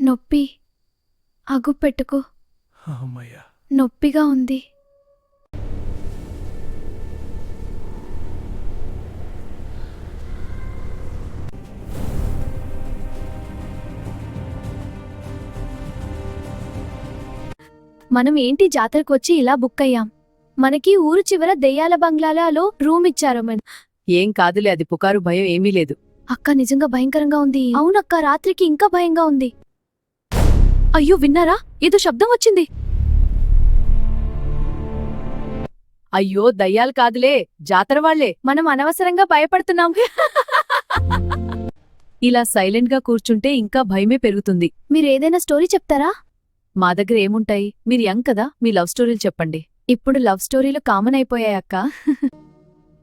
నొప్పి. అగుపెట్టుకో. అమ్మయ్యా. నొప్పిగా ఉంది. మనం ఏంటి జాతరకొచ్చి ఇలా బుక్ అయ్యాం? మనకి ఊరు చివర దెయ్యాల బంగ్లాలో రూమ్ ఇచ్చారు. ఏం కాదులే, అది పుకారు, భయం ఏమీ లేదు. అక్క నిజంగా భయంకరంగా ఉంది. అవునక్క, రాత్రికి ఇంకా భయంగా ఉంది. అయ్యో విన్నారా? ఏదో శబ్దం వచ్చింది. అయ్యో దయ్యాలు కాదులే, జాతర వాళ్లే. మనం అనవసరంగా భయపడుతున్నాం. ఇలా సైలెంట్గా కూర్చుంటే ఇంకా భయమే పెరుగుతుంది. మీరేదైనా స్టోరీ చెప్తారా? మా దగ్గర ఏముంటాయి, మీరు యంగ్ కదా, మీ లవ్ స్టోరీలు చెప్పండి. ఇప్పుడు లవ్ స్టోరీలు కామన్ అయిపోయాయక్క.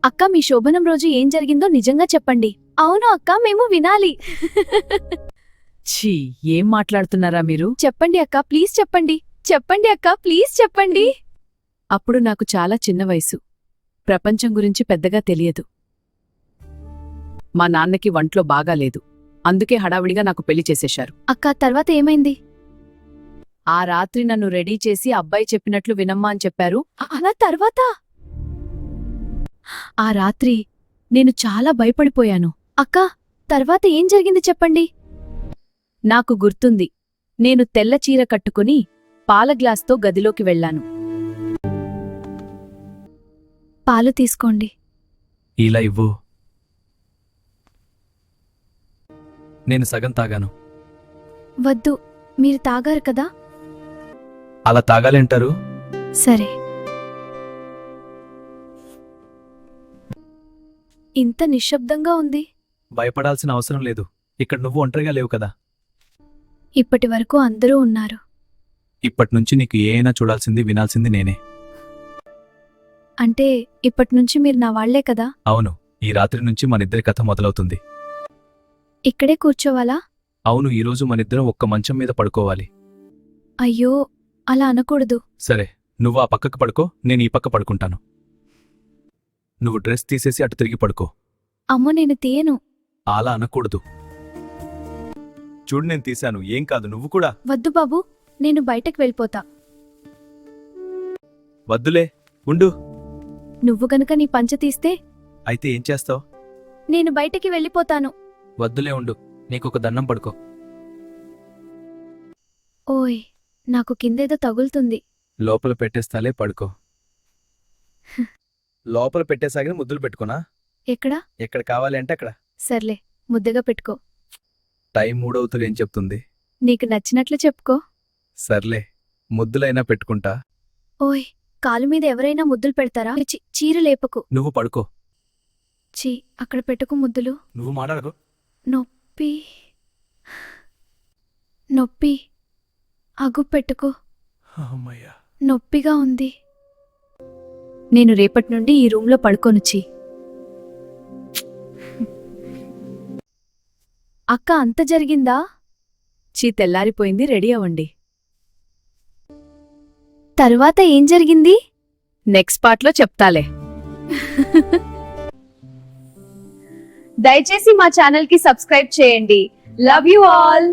అక్క, మీ శోభనం రోజు ఏం జరిగిందో నిజంగా చెప్పండి. అవును అక్క, మేము వినాలి. ఛీ, ఏం మాట్లాడుతున్నారా మీరు? చెప్పండి అక్క, ప్లీజ్ చెప్పండి. చెప్పండి అక్క, ప్లీజ్ చెప్పండి. అప్పుడు నాకు చాలా చిన్న వయసు. ప్రపంచం గురించి పెద్దగా తెలియదు. మా నాన్నకి వంట్లో బాగాలేదు. అందుకే హడావిడిగా నాకు పెళ్లి చేసేశారు. అక్క, తర్వాత ఏమైంది? ఆ రాత్రి నన్ను రెడీ చేసి అబ్బాయి చెప్పినట్లు వినమ్మా అని చెప్పారు. అలా తర్వాత? ఆ రాత్రి నేను చాలా భయపడిపోయాను. అక్క, తర్వాత ఏం జరిగింది చెప్పండి. నాకు గుర్తుంది. నేను తెల్ల చీర కట్టుకుని పాల గ్లాస్తో గదిలోకి వెళ్లాను. పాలు తీసుకోండి. ఇలా ఇవ్వు. నేను సగం తాగాను. వద్దు, మీరు తాగారు కదా. అలా తాగాలంటారు? సరే. ఇంత నిశ్శబ్దంగా ఉంది. భయపడాల్సిన అవసరం లేదు. ఇక్కడ నువ్వు ఒంటరిగా లేవు కదా. ఇప్పటి వరకు అందరూ ఉన్నారు. ఇప్పటినుంచి నీకు ఏ అయినా చూడాల్సింది వినాల్సింది నేనే. అంటే ఇప్పటినుంచి మీరు నా వాళ్లే కదా? అవును, ఈ రాత్రి నుంచి మనిద్దరి కథ మొదలవుతుంది. ఇక్కడే కూర్చోవాలా? అవును, ఈరోజు మనిద్దరం ఒక్క మంచం మీద పడుకోవాలి. అయ్యో, అలా అనకూడదు. సరే, నువ్వు ఆ పక్కకు పడుకో, నేను ఈ పక్క పడుకుంటాను. నువ్వు డ్రెస్ తీసేసి అటు తిరిగి పడుకో. అమ్మో, నేను తీయను. అలా అనకూడదు. చూడు, నేను తీశాను, ఏం కాదు. నువ్వు కూడా. వద్దు బాబు, నేను బయటకు వెళ్ళిపోతా. వద్దులే, ఉండు. నువ్వు గనుక నీ పంచ తీస్తే అయితే ఏం చేస్తావు? నేను బయటికి వెళ్ళిపోతాను. వద్దులే, ఉండు. నీకొక దండం పడుకో. ఓయ్, నాకు కిందేదో తగులుతుంది. లోపల పెట్టేస్తాలే, పడుకో. లోపల పెట్టేసాగిన ముద్దులు పెట్టుకోనా? ఎక్కడా? ఎక్కడ కావాలి అంటే అక్కడ. సర్లే, ముద్దగా పెట్టుకో. టైం 3 అవుతుంది, ఏం చెప్తుంది? నీకు నచ్చినట్లు చెప్పుకో. సర్లే, ముద్దులైనా పెట్టుకుంటా. ఓయ్, కాలు మీద ఎవరైనా ముద్దులు పెడతారా? చీర లేపకు. నువ్వు పడుకో. చీ, అక్కడ పెట్టుకు ముద్దులు. నువ్వు మాట్లాడకు. నొప్పి. నొప్పి. అగుపెట్టుకో. అమ్మయ్యా. నొప్పిగా ఉంది. నేను రేపటి నుండి ఈ రూంలో పడుకోనుచ్చి. అక్క, అంత జరిగిందా? చీ, తెల్లారిపోయింది, రెడీ అవ్వండి. తరువాత ఏం జరిగింది? నెక్స్ట్ పార్ట్లో చెప్తాలే. దయచేసి మా ఛానల్ కి సబ్స్క్రైబ్ చేయండి. Love you all.